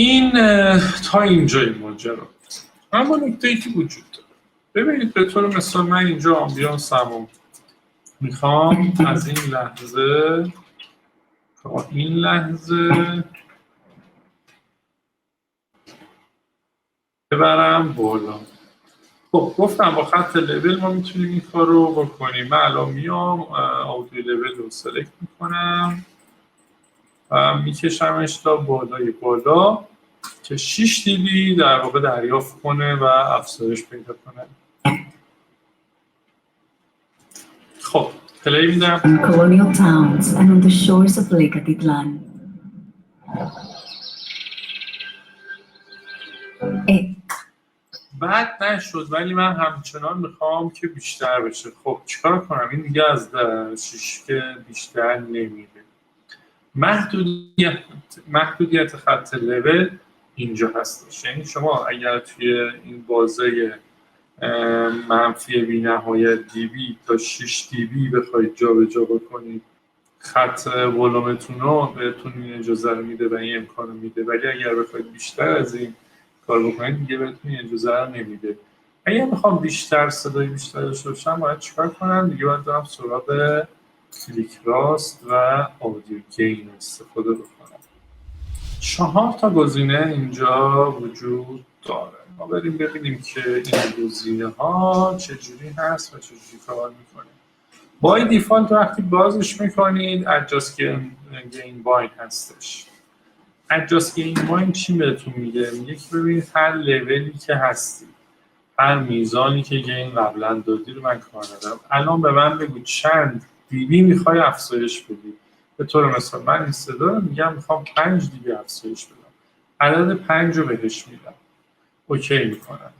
این تا اینجای ماجرا. اما نکته‌ای که وجود داره، ببینید به طور مثال من اینجا آمبیانسمو میخوام از این لحظه تا این لحظه ببرم بالا. خب گفتم با خط لول ما میتونیم این کار رو بکنیم. من الان میام اودیو لول رو سلکت میکنم و میکشمش تا بالای بالا که 6 دیبی در واقع دریافت کنه و افزایش پیدا کنه. خب پلی میدم. Colonial towns and on the shores of Lake Atitlan. بعد نشد ولی من همچنان میخوام که بیشتر بشه. خب چیکار کنم؟ این دیگه از 6 که بیشتر نمیده. محدودیت خط لول اینجا هستش. یعنی شما اگر توی این بازه منفی بی‌نهایت دیبی تا 6 دیبی بخواید جابجا بکنید، خط ولومتون رو بهتون این اجازه رو میده و این امکان رو میده، ولی اگر بخواید بیشتر از این کار بکنید دیگه بهتون این اجازه رو نمیده. اگر میخوام بیشتر صدای بیشتر داشته باشم باید چیکار کنم؟ دیگه باید برم سراغ کلیک راست و اودیو گین استفاده بکنم. 4 تا گزینه اینجا وجود داره. ما بریم ببینیم که این گزینه ها چجوری هست و چجوری کار میکنه. بای دیفالت وقتی بازش میکنید adjust gain bind هستش. adjust gain bind چی بهتون میگه؟ میگه که ببینید هر لولی که هستی، هر میزانی که گین قبلا دادی رو من کار ندارم. الان به من بگو چند دیبی میخوای افزایش بدی. به طور مثال من این صدا رو میگم میخوام 5 دیبی افزایش بدم. عدد 5 رو بهش میدم. اوکی میکنم.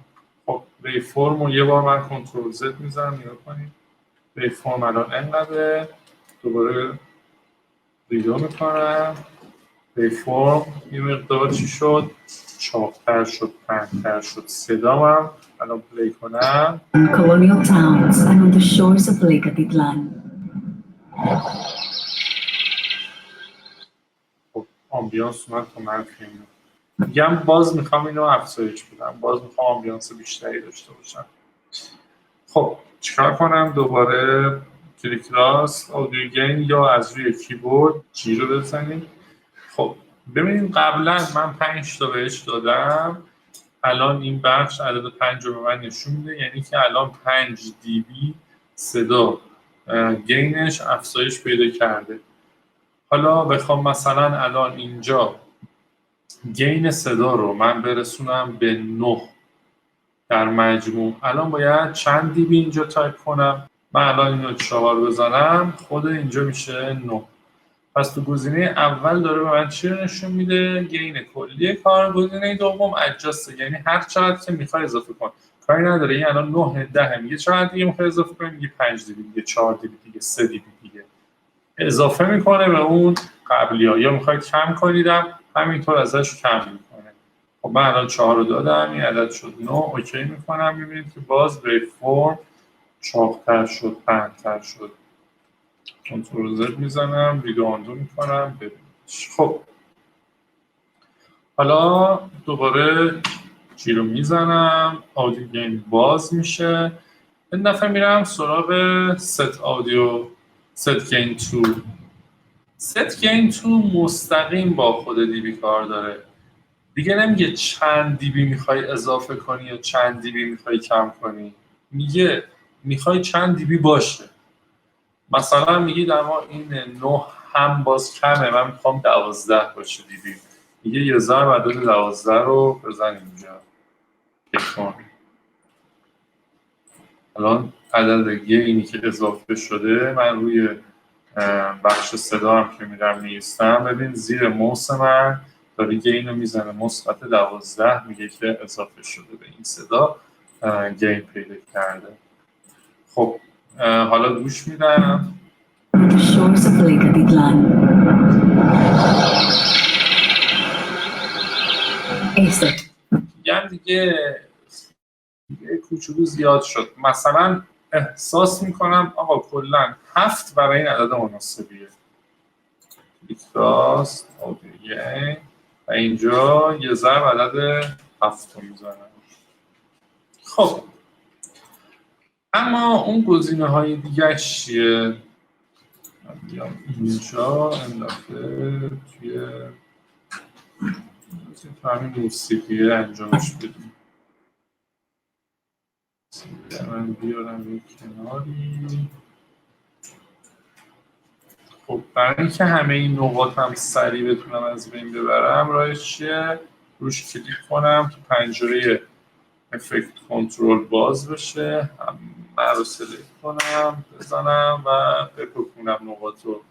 خب ویو فرم رو یه بار من کنترل زد میزنم نگاه کنید. ویو فرم الان انقدره. دوباره ریدو میکنم. ویو فرم یه مقدار چی شد؟ چاق‌تر شد، پهن‌تر شد. صدامم الان پلی کنم. Colonial towns and on the shores of Lake Atitlan. خب آمبیانس اومد تا منفی اینو. میگم باز میخوام اینو افزایش بدم. باز میخوام آمبیانس بیشتری داشته باشم. خب چیکار کنم؟ دوباره کلیک راست اودیو گین یا از روی کیبورد جی رو بزنیم. خب ببینید قبلا من 5 تا بهش دادم. الان این بخش عدد 5 رو به من نشون میده، یعنی که الان 5 دیبی صدا گینش افزایش پیدا کرده. حالا بخوام مثلا الان اینجا گین صدا رو من برسونم به 9 در مجموع، الان باید چند دیبی اینجا تایپ کنم؟ من الان اینو 4 بزنم خود اینجا میشه 9. پس تو گزینه اول داره به من چی رو نشون میده؟ گین کلی کار. گزینه دوم ادجاست، یعنی هر چقدر که میخوای اضافه کن. کاری نداره این الان 9 10 میگه چقدر دیگه میخوای اضافه کنی؟ میگه 5 دیبی دیگه، 4 دیبی دیگه، 3 دیبی دیگه. اضافه میکنه به اون قبلی‌ها. یا میخواید کم کنیدم همینطور ازش کم میکنه. خب من الان 4 رو دادم، این عدد شد 9. اوکی میکنم. میبینید که باز ویو فرم چاق‌تر شد، پهن‌تر شد. کنترل زد میزنم، ریدو آندو میکنم. ببینید خب حالا دوباره جی رو میزنم، اودیو گین باز میشه. این دفعه میرم سراغ ست اودیو، ست گین 2. ست گین 2 مستقیم با خود دیبی کار داره. دیگه نمیگه چند دیبی میخوای اضافه کنی یا چند دیبی میخوای کم کنی. میگه میخوای چند دیبی باشه. مثلا میگید اما این 9 هم باز کمه، من میخوام 12 باشه دیبی. میگه یه ضرب عدد 12 رو بزن اینجا. بکن. الان عدد گینی که اضافه شده من روی بخش صدا هم که میرم نیستم. ببین زیر موس من داره گین رو میزنه مثبت 12، میگه که اضافه شده به این صدا گین پیدا کرده. خب حالا گوش میدم. Shores of Lake Atitlan. میگم دیگه کوچولو زیاد شد. مثلا احساس میکنم آقا کلا 7 برای این عدد مناسبیه. کلیک راست اودیو گین و اینجا یه ضرب عدد 7 رو میزنم. خب اما اون گزینه‌های دیگه چیه؟ من بیام اینجا انداخته توی همین موسیقیه انجامش بدیم. من بیارم یک کناری. خب برای اینکه همه این نقاط هم سریع بتونم از بین ببرم راهش چیه؟ روش کلیک کنم تو پنجره افکت کنترل باز بشه، همه رو سلیکت کنم بزنم و بپکنم نقاط رو.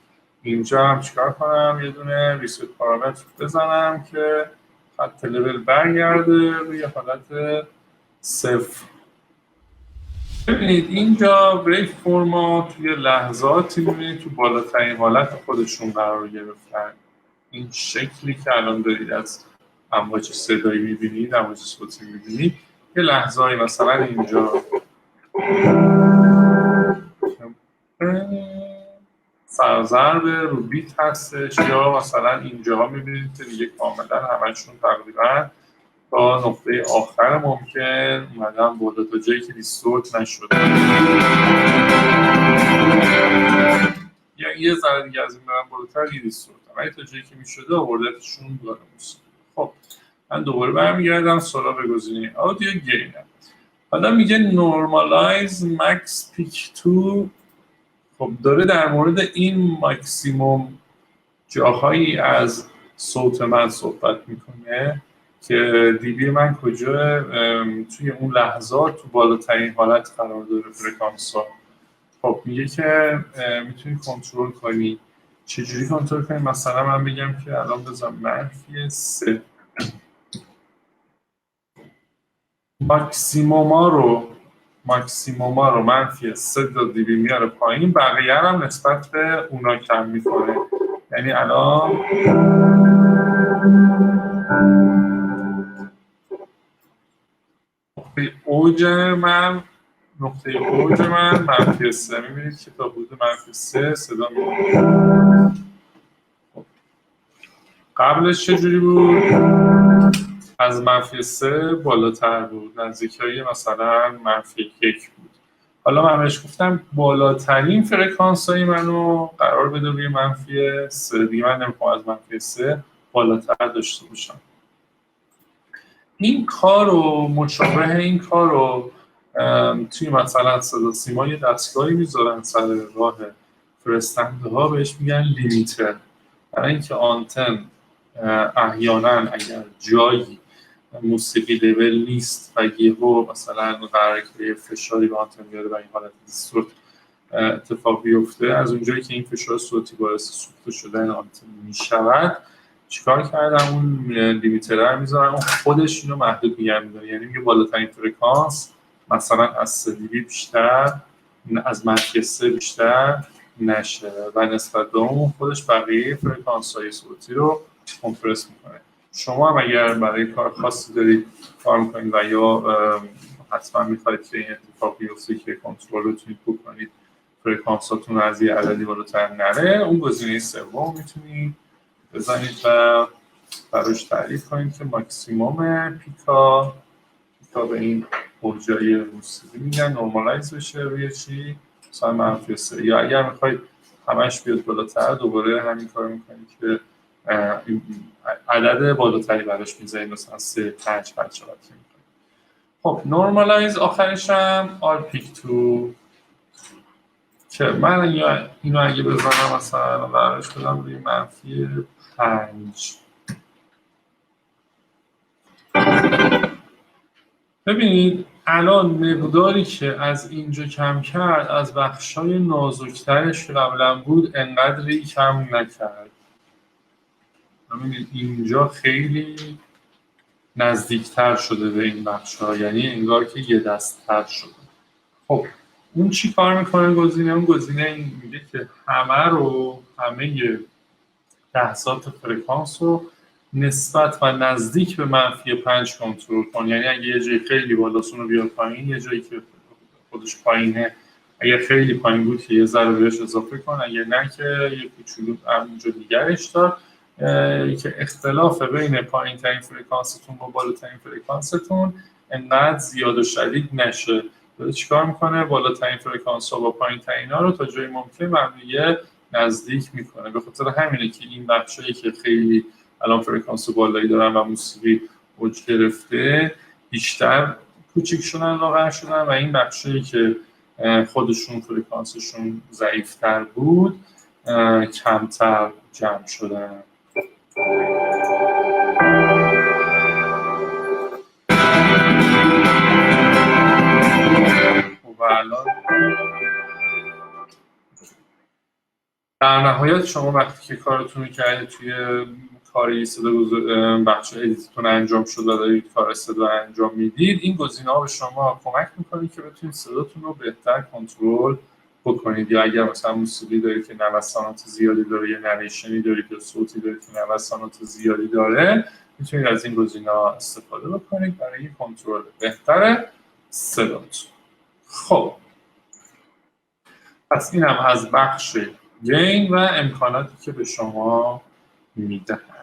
اینجا هم چیکار کنم؟ یه دونه ریست پارامتر بزنم که خط لول برگرده روی حالت صفر. ببینید اینجا بریک فرما توی لحظاتی میبینید تو بالاترین حالت خودشون قرار گرفتن. این شکلی که الان دارید از امواج صدایی میبینید، امواج صوتی میبینید، یه لحظه‌ای مثلا اینجا سرضرب رو بیت هستش، یا مثلا اینجاها میبینید که دیگه کاملا همشون تقریبا تا نقطه آخر ممکن اومدن بالا تا جایی که دیستورت نشده. یه ذره دیگه از این برم بالاتر یه دیستورت هم. ولی تا جایی که میشده آوردتشون بالا موسیقی. خب من دوباره برمیگردم سراغ گزینه آدیو گین. حالا میگه نورمالایز مکس پیک تو. خب داره در مورد این ماکسیموم جاهایی از صوت من صحبت میکنه که دیبی من کجا توی اون لحظات تو بالاترین حالت قرار داره فرکانس ها. خب میگه که میتونی کنترل کنی. چجوری کنترل کنی؟ مثلا من بگم که الان بذارم منفی 3 ماکسیموما رو منفی 3 دیبی میاره پایین، بقیه هم نسبت به اونا کم میکنه. یعنی الان نقطه اوج من منفی 3. میبینید که تا حدود منفی 3 صدا میاد. قبلش چجوری بود؟ از منفی 3 بالاتر بود، نزدیکای مثلا منفی 1 بود. حالا من بهش گفتم بالاترین فرکانس های منو قرار بده روی منفی 3 دیگه. من نمیخوام از منفی 3 بالاتر داشته باشم. این کارو مشابه این کارو توی مثلا صدا سیما یه دستگاهی میذارن سر راه فرستنده ها، بهش میگن لیمیتر. برای اینکه آنتن احیانا اگر جایی موسیقی لول نیست و یهو مثلا قراره که فشاری به آنتن بیاره و این حالت دیستورت اتفاق بیفته، از اونجایی که این فشار صوتی باعث سوخته شدن آنتن میشود، چیکار کردم؟ اون لیمیتر رو میذارم اون خودش اینو محدود نگه می‌داره. یعنی میگه بالاترین فرکانس مثلا از 3 دیبی بیشتر، از منفی 3 بیشتر نشه و نسبت به اون خودش بقیه فرکانس‌های صوتی رو کمپرس میکنه. شما هم اگر برای کار خاصی دارید کار میکنید و یا حتما میخواید که این اتفاق بیفته که کنترل رو بتونید بکنید فرکانساتون از یه عددی بالاتر نره، اون گزینه سوم میتونید بزنید و براش تعریف کنید که ماکسیموم پیکا به این اوجای موسیقی میگن نورمالایز بشه روی چی؟ مثلا منفی 3. یا اگر میخواید همش بیاد بالاتر، دوباره همین کار میکنید که عدد بالاتری براش میذارید، مثلا 3 5 هر چقدر میکنید. خب نورمالایز آخرش هم آر پیک تو که من اینو اگه بزنم مثلا براش بدم روی منفی 5. ببینید الان مقداری که از اینجا کم کرد از بخشای نازکترش که قبلا بود انقدری کم نکرد. ببینید اینجا خیلی نزدیکتر شده به این بخش‌ها، یعنی انگار که یه دست‌تر شده. خب اون چی کار میکنه گزینه؟ اون گزینه این میگه که همه لحظات فرکانس رو نسبت و نزدیک به منفی 5 کنترل کن. یعنی اگه یه جایی خیلی بالاست اون رو بیار پایین، یه جایی که خودش پایینه اگه خیلی پایین بود که یه ذره بهش اضافه کن، اگه نه که یه کوچولو همونجا دیگرش دار. که اختلاف بین پایین ترین فرکانستون با بالاترین فرکانستون انقدر زیاد و شدید نشه. داره چیکار میکنه؟ بالاترین فرکانس ها با پایین ترین ها رو تا جایی ممکن به هم دیگه نزدیک میکنه. به خاطر همینه که این بخشایی که خیلی الان فرکانس بالایی دارن و موسیقی اوج گرفته بیشتر کوچیک شدن، لاغر شدن، و این بخشایی که خودشون فرکانسشون ضعیفتر بود کمتر جمع شدن. و الان در نهایت شما وقتی که کارتون رو کردید توی کاری صدا بخش ادیتتون انجام شد و دارید کار صدا انجام میدید، این گزینه‌ها به شما کمک می‌کنه که بتونید صداتون رو بهتر کنترل بکنید. یا اگر مثلا موسیقی دارید که نوسانات زیادی داره، یا نریشنی دارید یا صوتی دارید که نوسانات زیادی داره، میتونید از این گزینه‌ها استفاده بکنید برای کنترل بهتر صداتون. خب پس این هم از بخش گین و امکاناتی که به شما میدهد.